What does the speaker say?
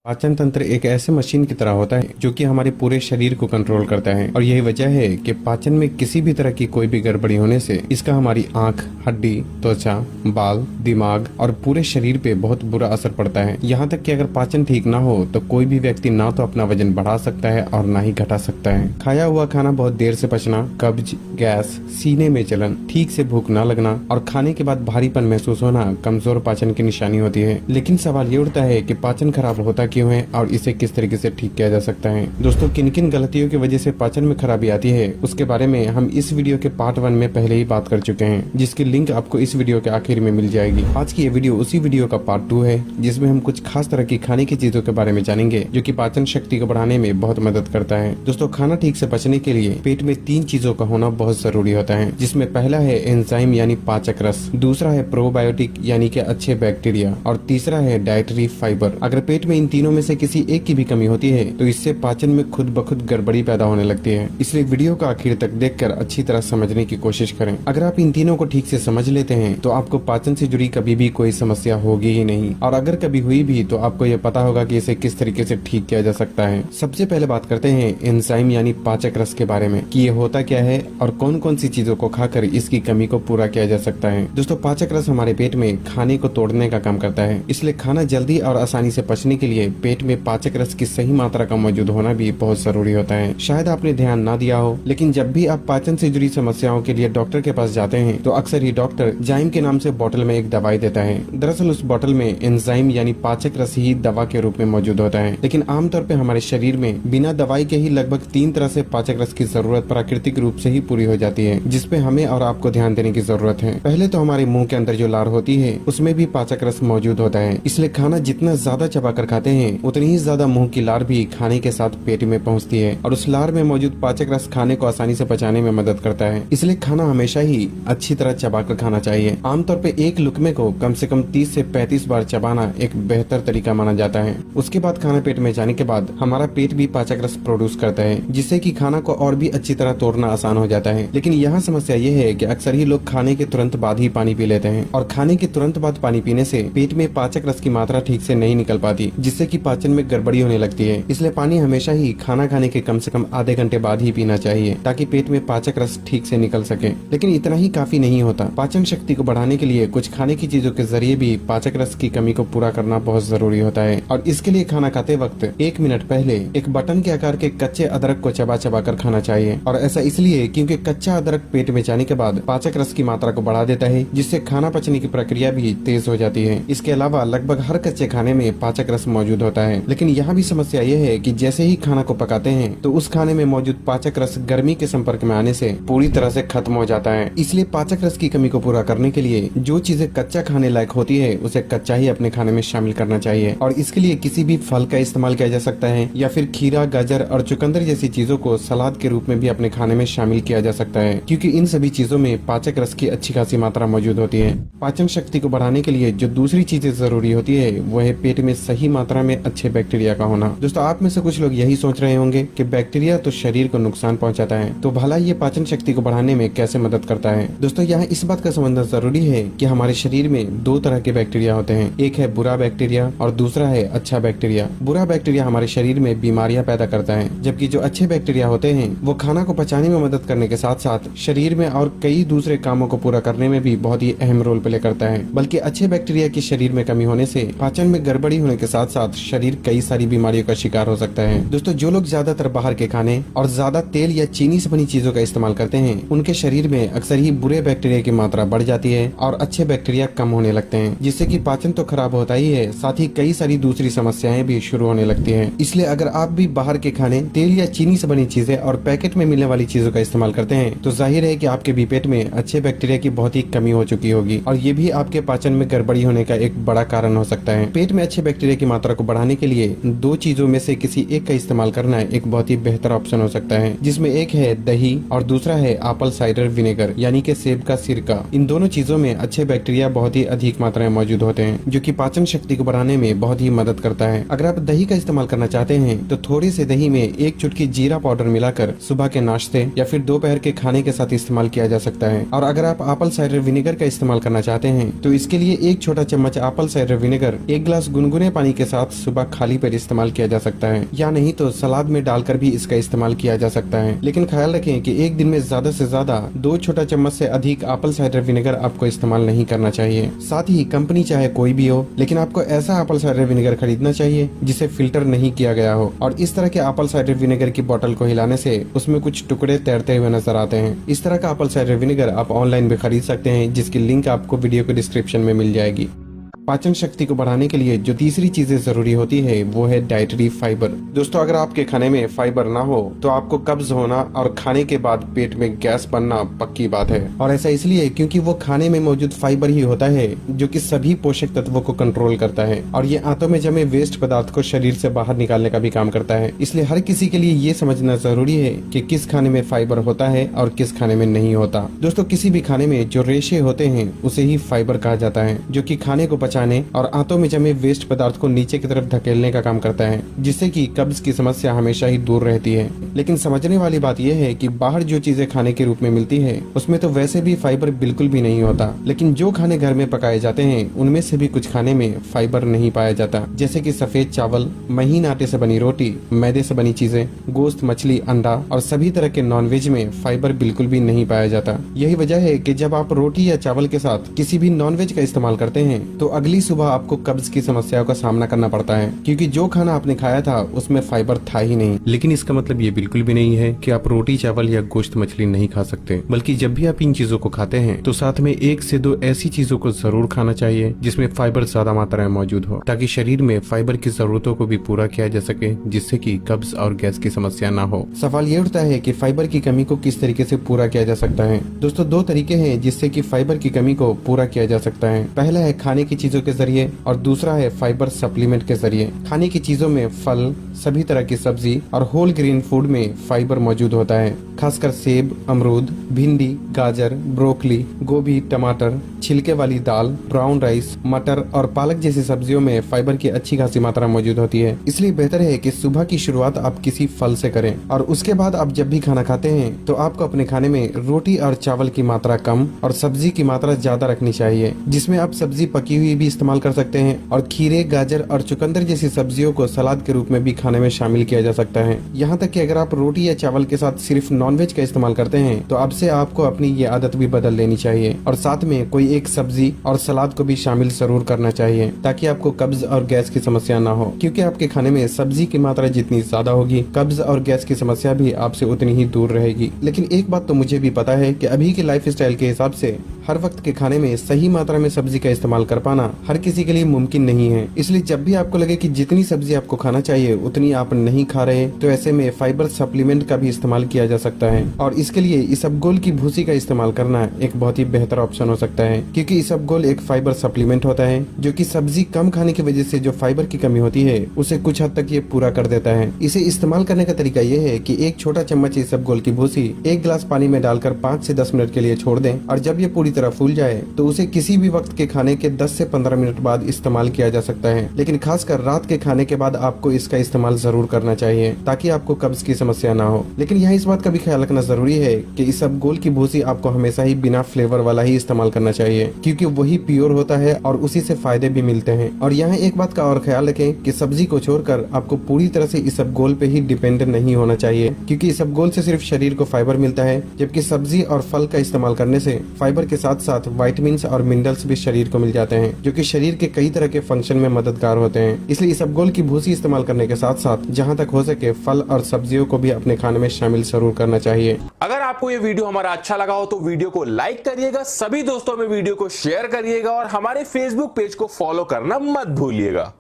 पाचन तंत्र एक ऐसे मशीन की तरह होता है जो कि हमारे पूरे शरीर को कंट्रोल करता है और यही वजह है कि पाचन में किसी भी तरह की कोई भी गड़बड़ी होने से इसका हमारी आंख, हड्डी, त्वचा, बाल, दिमाग और पूरे शरीर पे बहुत बुरा असर पड़ता है। यहाँ तक कि अगर पाचन ठीक ना हो तो कोई भी व्यक्ति ना तो अपना वजन बढ़ा सकता है और ना ही घटा सकता है। खाया हुआ खाना बहुत देर से पचना, कब्ज, गैस, सीने में जलन, ठीक से भूख न लगना और खाने के बाद भारीपन महसूस होना कमजोर पाचन की निशानी होती है। लेकिन सवाल ये उठता है कि पाचन खराब होता क्यों है और इसे किस तरीके से ठीक किया जा सकता है। दोस्तों, किन किन गलतियों की वजह से पाचन में खराबी आती है उसके बारे में हम इस वीडियो के पार्ट 1 में पहले ही बात कर चुके हैं, जिसकी लिंक आपको इस वीडियो के आखिर में मिल जाएगी। आज की ये वीडियो उसी वीडियो का पार्ट 2 है जिसमें हम कुछ खास तरह की खाने की चीजों के बारे में जानेंगे जो कि पाचन शक्ति को बढ़ाने में बहुत मदद करता है। दोस्तों, खाना ठीक से पचने के लिए पेट में 3 चीजों का होना बहुत जरूरी होता है, जिसमें पहला है एंजाइम यानी पाचक रस, दूसरा है प्रोबायोटिक यानी कि अच्छे बैक्टीरिया और तीसरा है डाइटरी फाइबर। अगर पेट में इन तीनों में से किसी एक की भी कमी होती है तो इससे पाचन में खुद ब खुद गड़बड़ी पैदा होने लगती है। इसलिए वीडियो का आखिर तक देखकर अच्छी तरह समझने की कोशिश करें। अगर आप इन तीनों को ठीक से समझ लेते हैं तो आपको पाचन से जुड़ी कभी भी कोई समस्या होगी ही नहीं, और अगर कभी हुई भी तो आपको ये पता होगा कि इसे किस तरीके से ठीक किया जा सकता है। सबसे पहले बात करते हैं एंजाइम यानी पाचक रस के बारे में कि ये होता क्या है और कौन कौन सी चीजों को खाकर इसकी कमी को पूरा किया जा सकता है। दोस्तों, पाचक रस हमारे पेट में खाने को तोड़ने का काम करता है, इसलिए खाना जल्दी और आसानी से पचने के लिए पेट में पाचक रस की सही मात्रा का मौजूद होना भी बहुत जरूरी होता है। शायद आपने ध्यान ना दिया हो, लेकिन जब भी आप पाचन से जुड़ी समस्याओं के लिए डॉक्टर के पास जाते हैं तो अक्सर ही डॉक्टर जाइम के नाम से बोतल में एक दवाई देता है। दरअसल उस बोतल में एंजाइम यानी पाचक रस ही दवा के रूप में मौजूद होता है, लेकिन आमतौर पर हमारे शरीर में बिना दवाई के ही लगभग 3 तरह से पाचक रस की जरूरत प्राकृतिक रूप से ही पूरी हो जाती है, जिसपे हमें और आपको ध्यान देने की जरूरत है। पहले तो हमारे मुंह के अंदर जो लार होती है उसमें भी पाचक रस मौजूद होता है, इसलिए खाना जितना ज्यादा चबाकर खाते हैं उतनी ही ज्यादा मुंह की लार भी खाने के साथ पेट में पहुंचती है और उस लार में मौजूद पाचक रस खाने को आसानी से पचाने में मदद करता है। इसलिए खाना हमेशा ही अच्छी तरह चबाकर खाना चाहिए। आमतौर पे एक लुकमे को कम से कम 30 से 35 बार चबाना एक बेहतर तरीका माना जाता है। उसके बाद खाना पेट में जाने के बाद हमारा पेट भी पाचक रस प्रोड्यूस करता है, जिससे कि खाना को और भी अच्छी तरह तोड़ना आसान हो जाता है। लेकिन यहाँ समस्या ये है कि अक्सर ही लोग खाने के तुरंत बाद ही पानी पी लेते हैं और खाने के तुरंत बाद पानी पीने से पेट में पाचक रस की मात्रा ठीक से नहीं निकल पाती, जिससे कि पाचन में गड़बड़ी होने लगती है। इसलिए पानी हमेशा ही खाना खाने के कम से कम आधे घंटे बाद ही पीना चाहिए ताकि पेट में पाचक रस ठीक से निकल सके। लेकिन इतना ही काफी नहीं होता। पाचन शक्ति को बढ़ाने के लिए कुछ खाने की चीजों के जरिए भी पाचक रस की कमी को पूरा करना बहुत जरूरी होता है, और इसके लिए खाना खाते वक्त 1 मिनट पहले एक बटन के आकार के कच्चे अदरक को चबा चबा कर खाना चाहिए। और ऐसा इसलिए क्योंकि कच्चा अदरक पेट में जाने के बाद पाचक रस की मात्रा को बढ़ा देता है, जिससे खाना पचने की प्रक्रिया भी तेज हो जाती है। इसके अलावा लगभग हर कच्चे खाने में पाचक रस मौजूद होता है, लेकिन यहाँ भी समस्या यह है कि जैसे ही खाना को पकाते हैं तो उस खाने में मौजूद पाचक रस गर्मी के संपर्क में आने से पूरी तरह से खत्म हो जाता है। इसलिए पाचक रस की कमी को पूरा करने के लिए जो चीजें कच्चा खाने लायक होती है उसे कच्चा ही अपने खाने में शामिल करना चाहिए, और इसके लिए किसी भी फल का इस्तेमाल किया जा सकता है या फिर खीरा, गाजर और चुकंदर जैसी चीजों को सलाद के रूप में भी अपने खाने में शामिल किया जा सकता है, क्योंकि इन सभी चीजों में पाचक रस की अच्छी खासी मात्रा मौजूद होती है। पाचन शक्ति को बढ़ाने के लिए जो दूसरी चीजें जरूरी होती है वह है पेट में सही मात्रा में अच्छे बैक्टीरिया का होना। दोस्तों, आप में से कुछ लोग यही सोच रहे होंगे कि बैक्टीरिया तो शरीर को नुकसान पहुंचाता है, तो भला ये पाचन शक्ति को बढ़ाने में कैसे मदद करता है। दोस्तों, यहाँ इस बात का समझना जरूरी है कि हमारे शरीर में 2 तरह के बैक्टीरिया होते हैं, एक है बुरा बैक्टीरिया और दूसरा है अच्छा बैक्टीरिया। बुरा बैक्टीरिया हमारे शरीर में बीमारियां पैदा करता है, जबकि जो अच्छे बैक्टीरिया होते हैं वो खाना को पचाने में मदद करने के साथ साथ शरीर में और कई दूसरे कामों को पूरा करने में भी बहुत ही अहम रोल प्ले करता है। बल्कि अच्छे बैक्टीरिया की शरीर में कमी होने से पाचन में गड़बड़ी होने के साथ साथ शरीर कई सारी बीमारियों का शिकार हो सकता है। दोस्तों, जो लोग ज्यादातर बाहर के खाने और ज्यादा तेल या चीनी से बनी चीजों का इस्तेमाल करते हैं उनके शरीर में अक्सर ही बुरे बैक्टीरिया की मात्रा बढ़ जाती है और अच्छे बैक्टीरिया कम होने लगते हैं, जिससे कि पाचन तो खराब होता ही है, साथ ही कई सारी दूसरी समस्याएं भी शुरू होने लगती हैं। इसलिए अगर आप भी बाहर के खाने, तेल या चीनी से बनी चीजें और पैकेट में मिलने वाली चीजों का इस्तेमाल करते हैं तो जाहिर है कि आपके भी पेट में अच्छे बैक्टीरिया की बहुत ही कमी हो चुकी होगी, और ये भी आपके पाचन में गड़बड़ी होने का एक बड़ा कारण हो सकता है। पेट में अच्छे बैक्टीरिया की मात्रा को बढ़ाने के लिए 2 चीजों में से किसी एक का इस्तेमाल करना एक बहुत ही बेहतर ऑप्शन हो सकता है, जिसमें एक है दही और दूसरा है एप्पल साइडर विनेगर यानी कि सेब का सिरका। इन दोनों चीजों में अच्छे बैक्टीरिया बहुत ही अधिक मात्रा में मौजूद होते हैं, जो कि पाचन शक्ति को बढ़ाने में बहुत ही मदद करता है। अगर आप दही का इस्तेमाल करना चाहते हैं तो थोड़ी से दही में 1 चुटकी जीरा पाउडर मिलाकर सुबह के नाश्ते या फिर दोपहर के खाने के साथ इस्तेमाल किया जा सकता है। और अगर आप एप्पल साइडर विनेगर का इस्तेमाल करना चाहते हैं तो इसके लिए 1 छोटा चम्मच एप्पल साइडर विनेगर 1 गिलास गुनगुने पानी के साथ सुबह खाली पेट इस्तेमाल किया जा सकता है, या नहीं तो सलाद में डालकर भी इसका इस्तेमाल किया जा सकता है। लेकिन ख्याल रखें कि एक दिन में ज्यादा से ज्यादा 2 छोटा चम्मच से अधिक एप्पल साइडर विनेगर आपको इस्तेमाल नहीं करना चाहिए। साथ ही कंपनी चाहे कोई भी हो, लेकिन आपको ऐसा एप्पल साइडर विनेगर खरीदना चाहिए जिसे फिल्टर नहीं किया गया हो। और इस तरह के एप्पल साइडर विनेगर की बोतल को हिलाने से उसमें कुछ टुकड़े तैरते हुए नजर आते हैं। इस तरह का एप्पल साइडर विनेगर आप ऑनलाइन भी खरीद सकते हैं, जिसकी लिंक आपको वीडियो के डिस्क्रिप्शन में मिल जाएगी। पाचन शक्ति को बढ़ाने के लिए जो तीसरी चीजें जरूरी होती है वो है डाइटरी फाइबर। दोस्तों, अगर आपके खाने में फाइबर ना हो तो आपको कब्ज होना और खाने के बाद पेट में गैस बनना पक्की बात है। और ऐसा इसलिए क्योंकि वो खाने में मौजूद फाइबर ही होता है जो कि सभी पोषक तत्वों को कंट्रोल करता है और ये आंतों में जमे वेस्ट पदार्थ को शरीर से बाहर निकालने का भी काम करता है। इसलिए हर किसी के लिए ये समझना जरूरी है कि किस खाने में फाइबर होता है और किस खाने में नहीं होता। दोस्तों, किसी भी खाने में जो रेशे होते हैं उसे ही फाइबर कहा जाता है, जो कि खाने को पचाने और आंतों में जमे वेस्ट पदार्थ को नीचे की तरफ धकेलने का काम करता है, जिससे कि कब्ज की समस्या हमेशा ही दूर रहती है। लेकिन समझने वाली बात यह है कि बाहर जो चीजें खाने के रूप में मिलती है उसमें तो वैसे भी फाइबर बिल्कुल भी नहीं होता, लेकिन जो खाने घर में पकाए जाते हैं उनमें से भी कुछ खाने में फाइबर नहीं पाया जाता, जैसे कि सफेद चावल, महीन आटे से बनी रोटी, मैदे से बनी चीजें, गोश्त, मछली, अंडा और सभी तरह के नॉनवेज में फाइबर बिल्कुल भी नहीं पाया जाता। यही वजह है कि जब आप रोटी या चावल के साथ किसी भी नॉनवेज का इस्तेमाल करते हैं तो अगली सुबह आपको कब्ज की समस्याओं का सामना करना पड़ता है, क्योंकि जो खाना आपने खाया था उसमें फाइबर था ही नहीं। लेकिन इसका मतलब ये बिल्कुल भी नहीं है कि आप रोटी, चावल या गोश्त, मछली नहीं खा सकते, बल्कि जब भी आप इन चीजों को खाते हैं तो साथ में 1 से 2 ऐसी चीजों को जरूर खाना चाहिए जिसमें फाइबर ज्यादा मात्रा में मौजूद हो, ताकि शरीर में फाइबर की जरूरतों को भी पूरा किया जा सके, जिससे कि कब्ज और गैस की समस्या न हो। सवाल ये उठता है कि फाइबर की कमी को किस तरीके से पूरा किया जा सकता है। दोस्तों, 2 तरीके हैं जिससे कि फाइबर की कमी को पूरा किया जा सकता है। पहला है खाने की चीजों के जरिए और दूसरा है फाइबर सप्लीमेंट के जरिए। खाने की चीजों में फल, सभी तरह की सब्जी और होल ग्रेन फूड में फाइबर मौजूद होता है, खासकर सेब, अमरूद, भिंडी, गाजर, ब्रोकली, गोभी, टमाटर, छिलके वाली दाल, ब्राउन राइस, मटर और पालक जैसी सब्जियों में फाइबर की अच्छी खासी मात्रा मौजूद होती है। इसलिए बेहतर है कि सुबह की शुरुआत आप किसी फल से करें और उसके बाद आप जब भी खाना खाते हैं तो आपको अपने खाने में रोटी और चावल की मात्रा कम और सब्जी की मात्रा ज्यादा रखनी चाहिए, जिसमें आप सब्जी पकी हुई भी इस्तेमाल कर सकते हैं और खीरे, गाजर और चुकंदर जैसी सब्जियों को सलाद के रूप में भी खाने में शामिल किया जा सकता है। यहाँ तक कि अगर आप रोटी या चावल के साथ सिर्फ नॉनवेज का इस्तेमाल करते हैं तो अब से आपको अपनी ये आदत भी बदल लेनी चाहिए और साथ में कोई एक सब्जी और सलाद को भी शामिल जरूर करना चाहिए, ताकि आपको कब्ज और गैस की समस्या ना हो। क्योंकि आपके खाने में सब्जी की मात्रा जितनी ज्यादा होगी, कब्ज और गैस की समस्या भी आपसे उतनी ही दूर रहेगी। लेकिन एक बात तो मुझे भी पता है कि अभी के लाइफ स्टाइल के हिसाब से हर वक्त के खाने में सही मात्रा में सब्जी का इस्तेमाल कर पाना हर किसी के लिए मुमकिन नहीं है। इसलिए जब भी आपको लगे कि जितनी सब्जी आपको खाना चाहिए उतनी आप नहीं खा रहे, तो ऐसे में फाइबर सप्लीमेंट का भी इस्तेमाल किया जा सकता है और इसके लिए इसबगोल की भूसी का इस्तेमाल करना एक बहुत ही बेहतर ऑप्शन हो सकता है, क्योंकि इसबगोल एक फाइबर सप्लीमेंट होता है जो कि सब्जी कम खाने की वजह से जो फाइबर की कमी होती है उसे कुछ हद तक ये पूरा कर देता है। इसे इस्तेमाल करने का तरीका ये है कि 1 छोटा चम्मच इसबगोल की भूसी 1 गिलास पानी में डालकर 5 से 10 मिनट के लिए छोड़ दें और जब ये पूरी तरह फूल जाए तो उसे किसी भी वक्त के खाने के 10 से 15 मिनट बाद इस्तेमाल किया जा सकता है। लेकिन खासकर रात के खाने के बाद आपको इसका इस्तेमाल जरूर करना चाहिए, ताकि आपको कब्ज की समस्या ना हो। लेकिन यहाँ इस बात का भी ख्याल रखना जरूरी है कि इसबगोल की भूसी आपको हमेशा ही बिना फ्लेवर वाला ही इस्तेमाल करना चाहिए, क्योंकि वही प्योर होता है और उसी से फायदे भी मिलते हैं। और यहाँ एक बात का और ख्याल रखें कि सब्जी को छोड़कर आपको पूरी तरह से इसबगोल पे ही डिपेंडेंट नहीं होना चाहिए, क्योंकि इसबगोल से सिर्फ शरीर को फाइबर मिलता है, जबकि सब्जी और फल का इस्तेमाल करने से फाइबर के साथ साथ विटामिन और मिनरल्स भी शरीर को मिल जाते हैं, जो कि शरीर के कई तरह के फंक्शन में मददगार होते हैं। इसलिए इसबगोल की भूसी इस्तेमाल करने के साथ साथ जहाँ तक हो सके फल और सब्जियों को भी अपने खाने में शामिल जरूर करना चाहिए। अगर आपको ये वीडियो हमारा अच्छा लगा हो तो वीडियो को लाइक करिएगा, सभी दोस्तों में वीडियो को शेयर करिएगा और हमारे फेसबुक पेज को फॉलो करना मत भूलिएगा।